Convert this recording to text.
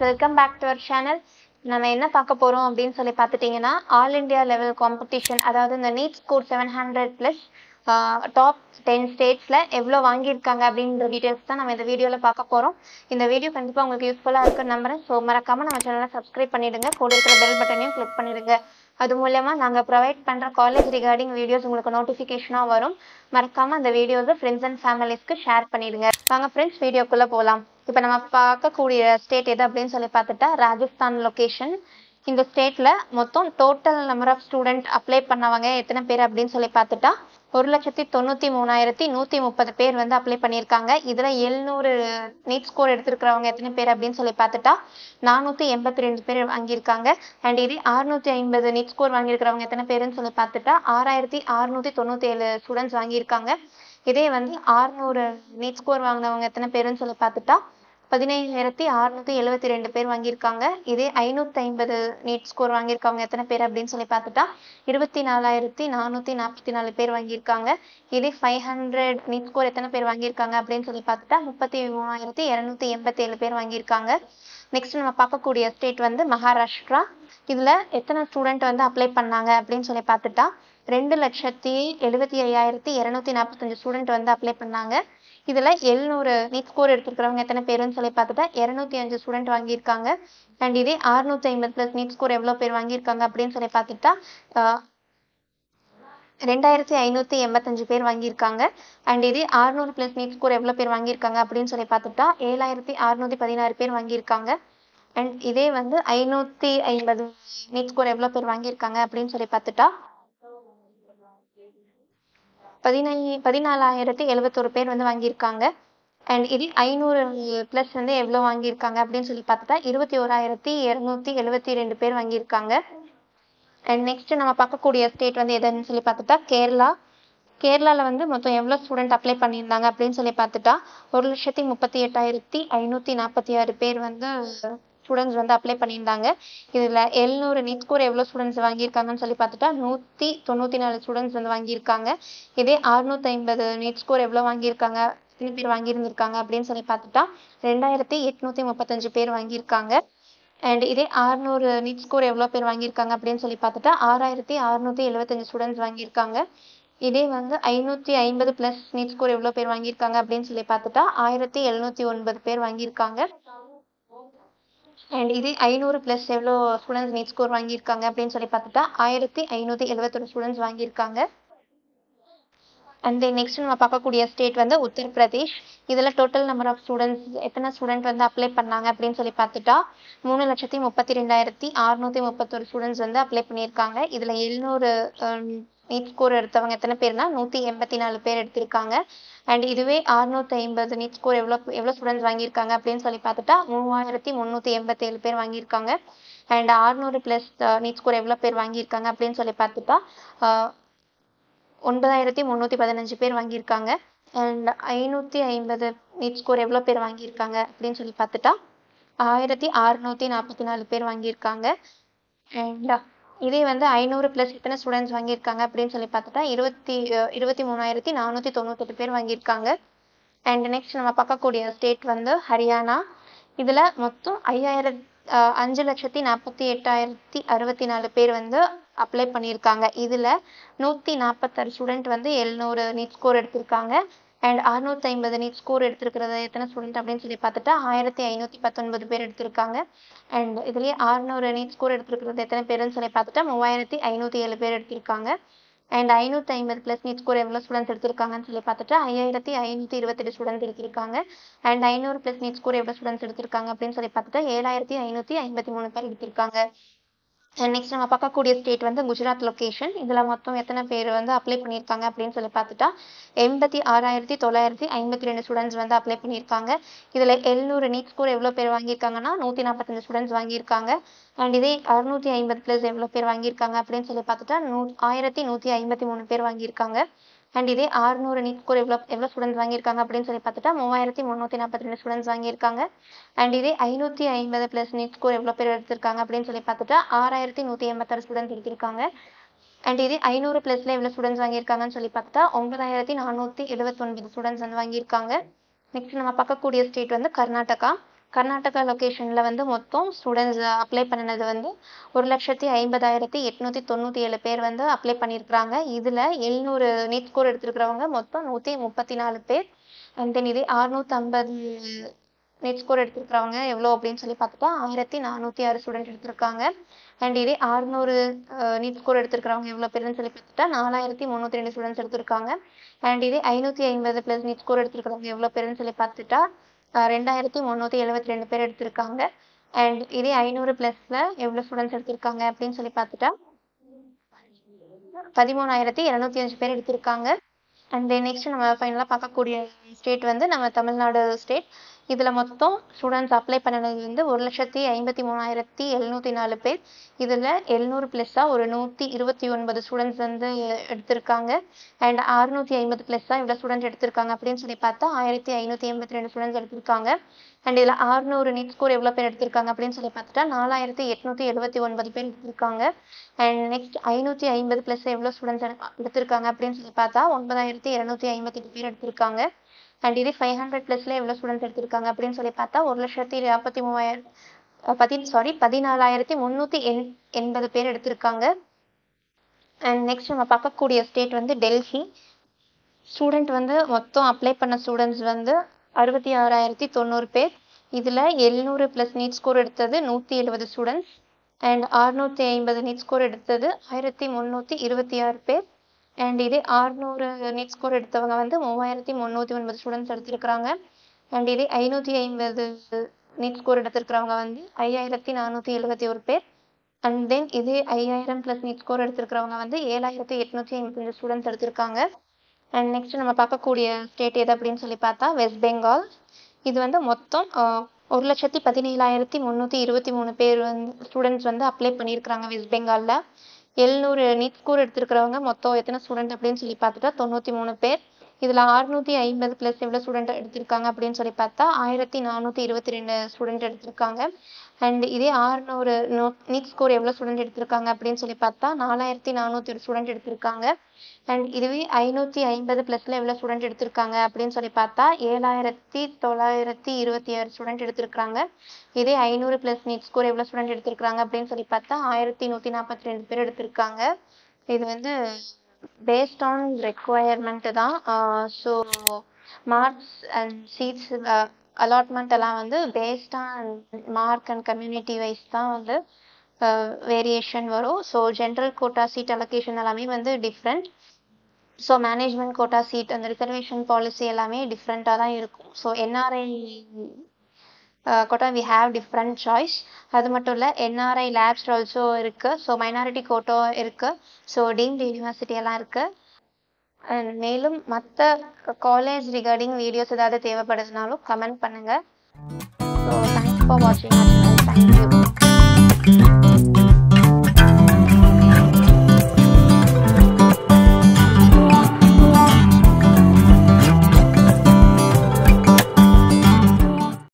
Welcome back to our channel. நம்ம என்ன பார்க்க போகிறோம் அப்படின்னு சொல்லி பார்த்துட்டிங்கன்னா, ஆல் இண்டியா லெவல் காம்படிஷன், அதாவது இந்த நீட் ஸ்கோர் 700 ப்ளஸ் டாப் 10 ஸ்டேட்ஸில் எவ்வளோ வாங்கியிருக்காங்க அப்படின்ற டீட்டெயில்ஸ் தான் நம்ம இந்த வீடியோவில் பார்க்க போகிறோம். இந்த வீடியோ கண்டிப்பாக உங்களுக்கு யூஸ்ஃபுல்லாக இருக்குன்னு நம்புறேன். ஸோ மறக்காமல் நம்ம சேனலை சப்ஸ்கிரைப் பண்ணிவிடுங்க, கூட இருக்கிற பெல் பட்டனையும் கிளிக் பண்ணிவிடுங்க. அது மூலமாக நாங்கள் ப்ரொவைட் பண்ணுற காலேஜ் ரிகார்டிங் வீடியோஸ் உங்களுக்கு நோட்டிஃபிகேஷனாக வரும். மறக்காமல் அந்த வீடியோஸை ஃப்ரெண்ட்ஸ் அண்ட் ஃபேமிலிஸ்க்கு ஷேர் பண்ணிவிடுங்க. வாங்க ஃப்ரெண்ட்ஸ், வீடியோக்குள்ளே போகலாம். இப்போ நம்ம பார்க்கக்கூடிய ஸ்டேட் எது அப்படின்னு சொல்லி பார்த்துட்டா ராஜஸ்தான் லொக்கேஷன். இந்த ஸ்டேட்டில் மொத்தம் total number of student apply பண்ணவங்க எத்தனை பேர் அப்படின்னு சொல்லி பார்த்துட்டா 1,93,130 பேர் வந்து அப்ளை பண்ணியிருக்காங்க. இதில் 700 நீட் ஸ்கோர் எடுத்திருக்கிறவங்க எத்தனை பேர் அப்படின்னு சொல்லி பார்த்துட்டா 482 பேர் வாங்கியிருக்காங்க. அண்ட் இது 650 நீட் ஸ்கோர் வாங்கியிருக்கிறவங்க எத்தனை பேருன்னு சொல்லி பார்த்துட்டா 6,697 ஸ்டூடெண்ட்ஸ் வாங்கியிருக்காங்க. இதே வந்து 600 நீட் ஸ்கோர் வாங்கினவங்க எத்தனை பேருன்னு சொல்லி பார்த்துட்டா 15,672 பேர் வாங்கியிருக்காங்க. இதே 550 நீட் ஸ்கோர் வாங்கியிருக்கவங்க எத்தனை பேர் அப்படின்னு சொல்லி பார்த்துட்டா 24,444 பேர் வாங்கியிருக்காங்க. இதே 500 நீட் ஸ்கோர் எத்தனை பேர் வாங்கியிருக்காங்க அப்படின்னு சொல்லி பார்த்துட்டா 33,287 பேர் வாங்கியிருக்காங்க. நெக்ஸ்ட் நம்ம பார்க்கக்கூடிய ஸ்டேட் வந்து மகாராஷ்டிரா. இதில் எத்தனை ஸ்டூடெண்ட் வந்து அப்ளை பண்ணாங்க அப்படின்னு சொல்லி பார்த்துட்டா 2,75,245 ஸ்டூடெண்ட் வந்து அப்ளை பண்ணாங்க. இதில் 700 நீட் ஸ்கோர் எடுத்துருக்கிறவங்க எத்தனை பேருன்னு சொல்லி பார்த்துட்டா 205 ஸ்டூடெண்ட் வாங்கியிருக்காங்க. அண்ட் இதே 650 ப்ளஸ் நீட் ஸ்கோர் எவ்வளோ பேர் வாங்கியிருக்காங்க அப்படின்னு சொல்லி பார்த்துட்டா 2,585 பேர் வாங்கியிருக்காங்க. அண்ட் இதே 600 ப்ளஸ் நீட் ஸ்கோர் எவ்வளோ பேர் வாங்கியிருக்காங்க அப்படின்னு சொல்லி பார்த்துட்டா 7,616 பேர் வாங்கியிருக்காங்க. அண்ட் இதே வந்து 550 நீட் ஸ்கோர் எவ்வளோ பேர் வாங்கியிருக்காங்க அப்படின்னு சொல்லி பார்த்துட்டா 14,071 பேர் வந்து வாங்கியிருக்காங்க. அண்ட் இது 500 ப்ளஸ் வந்து எவ்வளோ வாங்கியிருக்காங்க அப்படின்னு சொல்லி பார்த்துட்டா 21,272 பேர் வாங்கியிருக்காங்க. அண்ட் நெக்ஸ்ட் நம்ம பார்க்கக்கூடிய ஸ்டேட் வந்து எதுன்னு சொல்லி பார்த்துட்டா கேரளா. கேரளாவில் வந்து மொத்தம் எவ்வளோ ஸ்டூடெண்ட் அப்ளை பண்ணியிருந்தாங்க அப்படின்னு சொல்லி பார்த்துட்டா 1,38,546 பேர் வந்து ஸ்டூடெண்ட்ஸ் வந்து அப்ளை பண்ணியிருந்தாங்க. இதில் 700 நீட் ஸ்கோர் எவ்வளோ ஸ்டூடெண்ட்ஸ் வாங்கியிருக்காங்கன்னு சொல்லி பார்த்துட்டா 194 ஸ்டூடெண்ட்ஸ் வந்து வாங்கியிருக்காங்க. இதே 650 நீட் ஸ்கோர் எவ்வளோ வாங்கியிருக்காங்க, எத்தனை பேர் வாங்கியிருந்திருக்காங்க அப்படின்னு சொல்லி பார்த்துட்டா 2,835 பேர் வாங்கியிருக்காங்க. அண்ட் இதே 600 நீட் ஸ்கோர் எவ்வளோ பேர் வாங்கியிருக்காங்க அப்படின்னு சொல்லி பார்த்துட்டா 6,675 ஸ்டூடெண்ட்ஸ் வாங்கியிருக்காங்க. இதே வந்து 550 ப்ளஸ் நீட் ஸ்கோர் எவ்வளோ பேர் வாங்கியிருக்காங்க அப்படின்னு சொல்லி பார்த்துட்டா 1,709 பேர் வாங்கியிருக்காங்க. அண்ட் இதே 500 ப்ளஸ் எவ்வளோ ஸ்டூடெண்ட்ஸ் நீட் ஸ்கோர் வாங்கியிருக்காங்க அப்படின்னு சொல்லி பார்த்துட்டா 1,571 ஸ்டூடெண்ட்ஸ் வாங்கியிருக்காங்க. அண்ட் தென் நெக்ஸ்ட் நம்ம பார்க்கக்கூடிய ஸ்டேட் வந்து உத்தரப்பிரதேஷ். இதில் டோட்டல் நம்பர் ஆஃப் ஸ்டூடெண்ட்ஸ் எத்தனை ஸ்டூடெண்ட் வந்து அப்ளை பண்ணாங்க அப்படின்னு சொல்லி பார்த்துட்டா 3,32,631 ஸ்டூடெண்ட்ஸ் வந்து அப்ளை பண்ணியிருக்காங்க. இதில் 700 நீட் ஸ்கோர் எடுத்தவங்க எத்தனை பேர்னா 184 பேர் எடுத்திருக்காங்க. அண்ட் இதுவே 650 நீட் ஸ்கோர் எவ்வளோ ஸ்டூடெண்ட்ஸ் வாங்கியிருக்காங்க அப்படின்னு சொல்லி பார்த்துட்டா 3,387 பேர் வாங்கியிருக்காங்க. அண்ட் 600 ப்ளஸ் நீட் ஸ்கோர் எவ்வளோ பேர் வாங்கியிருக்காங்க அப்படின்னு சொல்லி பார்த்துட்டா 9,315 பேர் வாங்கியிருக்காங்க. அண்ட் 550 நீட் ஸ்கோர் எவ்வளோ பேர் வாங்கியிருக்காங்க அப்படின்னு சொல்லி பார்த்துட்டா 1,644 பேர் வாங்கியிருக்காங்க. அண்ட் இதே வந்து 500 ப்ளஸ் எத்தனை ஸ்டூடெண்ட்ஸ் வாங்கியிருக்காங்க அப்படின்னு சொல்லி பார்த்துட்டா 23,498 பேர் வாங்கியிருக்காங்க. அண்ட் நெக்ஸ்ட் நம்ம பார்க்கக்கூடிய ஸ்டேட் வந்து ஹரியானா. இதில் மொத்தம் 5,48,64 பேர் வந்து அப்ளை பண்ணியிருக்காங்க. இதில் 146 ஸ்டூடெண்ட் வந்து 700 நீட் ஸ்கோர் எடுத்திருக்காங்க. அண்ட் 650 நீட் ஸ்கோர் எடுத்திருக்கிறது எத்தனை ஸ்டூடெண்ட் அப்படின்னு சொல்லி பார்த்துட்டா 1,519 பேர் எடுத்திருக்காங்க. அண்ட் இதுலேயே 600 நீட் ஸ்கோர் எடுத்திருக்கிறது எத்தனை பேருன்னு சொல்லி பார்த்துட்டா 3,507 பேர் எடுத்திருக்காங்க. அண்ட் 550 ப்ளஸ் நீட் ஸ்கோர் எவ்வளோ ஸ்டூடெண்ட்ஸ் எடுத்திருக்காங்கன்னு சொல்லி பார்த்துட்டா 5,528 ஸ்டூடெண்ட்ஸ் எடுத்திருக்காங்க. அண்ட் 500 ப்ளஸ் நீட் ஸ்கோர் எவ்வளோ ஸ்டூடெண்ட்ஸ் எடுத்திருக்காங்க அப்படின்னு சொல்லி பார்த்துட்டா 7,553 பேர் எடுத்திருக்காங்க. நெக்ஸ்ட் நம்ம பார்க்கக்கூடிய ஸ்டேட் வந்து குஜராத் லொக்கேஷன். இதில் மொத்தம் எத்தனை பேர் வந்து அப்ளை பண்ணியிருக்காங்க அப்படின்னு சொல்லி பார்த்துட்டா 86,952 ஸ்டூடெண்ட்ஸ் வந்து அப்ளை பண்ணியிருக்காங்க. இதில் 700 நீட் ஸ்கோர் எவ்வளோ பேர் வாங்கியிருக்காங்கன்னா 145 ஸ்டூடெண்ட்ஸ் வாங்கியிருக்காங்க. அண்ட் இதே 650 ப்ளஸ் எவ்வளோ பேர் வாங்கியிருக்காங்க அப்படின்னு சொல்லி பார்த்துட்டா 1,153 பேர் வாங்கியிருக்காங்க. அண்ட் இதே 600 நீட் ஸ்கோர் எவ்வளோ ஸ்டூடெண்ட்ஸ் வாங்கியிருக்காங்க அப்படின்னு சொல்லி பார்த்துட்டா 3,342 ஸ்டூடெண்ட்ஸ் வாங்கியிருக்காங்க. அண்ட் இதே 550 ப்ளஸ் நீட் ஸ்கோர் எவ்வளோ பேர் எடுத்திருக்காங்க அப்படின்னு சொல்லி பார்த்துட்டா 6,186 ஸ்டூடெண்ட்ஸ் எடுத்திருக்காங்க. அண்ட் இதே 500 ப்ளஸில் எவ்வளோ ஸ்டூடெண்ட்ஸ் வாங்கியிருக்காங்கன்னு சொல்லி பார்த்தா 9,479 ஸ்டூடெண்ட்ஸ் வந்து வாங்கியிருக்காங்க. நெக்ஸ்ட் நம்ம பார்க்கக்கூடிய ஸ்டேட் வந்து கர்நாடகா. கர்நாடகா லொகேஷன்ல வந்து மொத்தம் ஸ்டூடெண்ட்ஸ் அப்ளை பண்ணினது வந்து 1,50,50,897 பேர் வந்து அப்ளை பண்ணியிருக்கிறாங்க. இதில் 700 நீட் ஸ்கோர் எடுத்திருக்கிறவங்க மொத்தம் 134 பேர். அண்ட் தென் இதே 650 நீட் ஸ்கோர் எடுத்திருக்கிறவங்க எவ்வளோ அப்படின்னு சொல்லி பார்த்துட்டா 1406 ஸ்டூடெண்ட் எடுத்திருக்காங்க. அண்ட் இதே 600 நீட் ஸ்கோர் எடுத்திருக்கிறவங்க எவ்வளோ பேருன்னு சொல்லி பார்த்துட்டா 4302 ஸ்டூடெண்ட்ஸ் எடுத்திருக்காங்க. அண்ட் இதே 550 ப்ளஸ் நீட் ஸ்கோர் எடுத்திருக்கிறவங்க எவ்வளோ பேருன்னு சொல்லி பார்த்துட்டா 2372 பேர் எடுத்திருக்காங்க. அண்ட் இதே 500 ப்ளஸில் எவ்வளோ ஸ்டூடெண்ட்ஸ் எடுத்திருக்காங்க அப்படின்னு சொல்லி பார்த்துட்டா 13,205 பேர் எடுத்திருக்காங்க. அண்ட் தென் நெக்ஸ்ட் நம்ம ஃபைனலாக பார்க்கக்கூடிய ஸ்டேட் வந்து நம்ம தமிழ்நாடு ஸ்டேட். இதில் மொத்தம் ஸ்டூடெண்ட்ஸ் அப்ளை பண்ணினது வந்து 1,53,704 பேர். இதில் 700 ப்ளஸ்ஸாக ஒரு 129 ஸ்டூடெண்ட்ஸ் வந்து எடுத்திருக்காங்க. அண்ட் 650 ப்ளஸ்ஸாக இவ்வளோ ஸ்டூடெண்ட் எடுத்திருக்காங்க அப்படின்னு சொல்லி பார்த்தா 1582 ஸ்டூடெண்ட்ஸ் எடுத்திருக்காங்க. அண்ட் இதில் 600 நீட் ஸ்கோர் எவ்வளோ பேர் எடுத்திருக்காங்க அப்படின்னு சொல்லி பார்த்துட்டா 4879 பேர் எடுத்திருக்காங்க. அண்ட் நெக்ஸ்ட் 550 ப்ளஸ் எவ்வளோ ஸ்டூடெண்ட்ஸ் எடுத்திருக்காங்க அப்படின்னு சொல்லி பார்த்தா 9258 பேர் எடுத்திருக்காங்க. அண்ட் இதே 500 ப்ளஸில் எவ்வளோ ஸ்டூடெண்ட்ஸ் எடுத்திருக்காங்க அப்படின்னு சொல்லி பார்த்தா 14,380 பேர் எடுத்திருக்காங்க. அண்ட் நெக்ஸ்ட் நம்ம பார்க்கக்கூடிய ஸ்டேட் வந்து டெல்லி. ஸ்டூடெண்ட் வந்து மொத்தம் அப்ளை பண்ண ஸ்டூடெண்ட்ஸ் வந்து 66,090 பேர். இதில் 700 ப்ளஸ் நீட் ஸ்கோர் எடுத்தது 170 ஸ்டூடெண்ட்ஸ். அண்ட் 650 நீட் ஸ்கோர் எடுத்தது 1326 பேர். அண்ட் இதே 600 நீட் ஸ்கோர் எடுத்தவங்க வந்து 3309 ஸ்டூடெண்ட்ஸ் எடுத்திருக்கிறாங்க. அண்ட் இதே 550 நீட் ஸ்கோர் எடுத்திருக்கிறவங்க வந்து 5471 பேர். அண்ட் தென் இதே 5000 ப்ளஸ் நீட் ஸ்கோர் எடுத்திருக்கிறவங்க வந்து 7855 ஸ்டூடெண்ட்ஸ் எடுத்திருக்காங்க. அண்ட் நெக்ஸ்ட் நம்ம பார்க்கக்கூடிய ஸ்டேட் எது அப்படின்னு சொல்லி பார்த்தா வெஸ்ட் பெங்கால். இது வந்து மொத்தம் 1,17,323 பேர் வந்து ஸ்டூடெண்ட்ஸ் வந்து அப்ளை பண்ணியிருக்கிறாங்க வெஸ்ட் பெங்காலில். 700 நீட் ஸ்கோர் எடுத்திருக்கிறவங்க மொத்தம் எத்தனை ஸ்டூடெண்ட் அப்படின்னு சொல்லி பார்த்துட்டா 93 பேர். இதில் 650 ப்ளஸ் எவ்வளோ ஸ்டூடெண்ட் எடுத்திருக்காங்க அப்படின்னு சொல்லி பார்த்தா 1422 ஸ்டூடெண்ட் எடுத்திருக்காங்க. அண்ட் இதே 600 நீட் ஸ்கோர் எவ்வளோ ஸ்டூடெண்ட் எடுத்திருக்காங்க அப்படின்னு சொல்லி பார்த்தா 4401 ஸ்டூடெண்ட் எடுத்திருக்காங்க. அண்ட் இதுவே 550 ப்ளஸில் எவ்வளோ ஸ்டூடெண்ட் எடுத்திருக்காங்க அப்படின்னு சொல்லி பார்த்தா 7926 ஸ்டூடெண்ட் எடுத்திருக்காங்க. இதே 500 ப்ளஸ் நீட் ஸ்கோர் எவ்வளோ ஸ்டூடெண்ட் எடுத்திருக்காங்க அப்படின்னு சொல்லி பார்த்தா 1142 பேர் எடுத்திருக்காங்க. இது வந்து பேஸ்ட் ஆன் ரெக்குவயர்மெண்ட்டு தான். So marks and seats allotment எல்லாம் வந்து based on mark and community wise தான் வந்து வேரியேஷன் வரும். So general quota seat allocation எல்லாமே வந்து different. So management quota seat அந்த ரிசர்வேஷன் பாலிசி எல்லாமே டிஃப்ரெண்ட்டாக தான் இருக்கும். So NRI quota we have different choice. அது மட்டும் இல்லை என்ஆர்ஐ லேப்ஸ் ஆல்சோ இருக்குது. ஸோ மைனாரிட்டி கோட்டா இருக்குது. ஸோ டீம்டு யூனிவர்சிட்டி எல்லாம் இருக்குது. மேலும் மற்ற காலேஜ் ரிகார்டிங் வீடியோஸ் ஏதாவது தேவைப்படுதுனாலும் கமெண்ட் பண்ணுங்கள். ஸோ தேங்க்ஸ் ஃபார் வாட்சிங். தேங்க்யூ.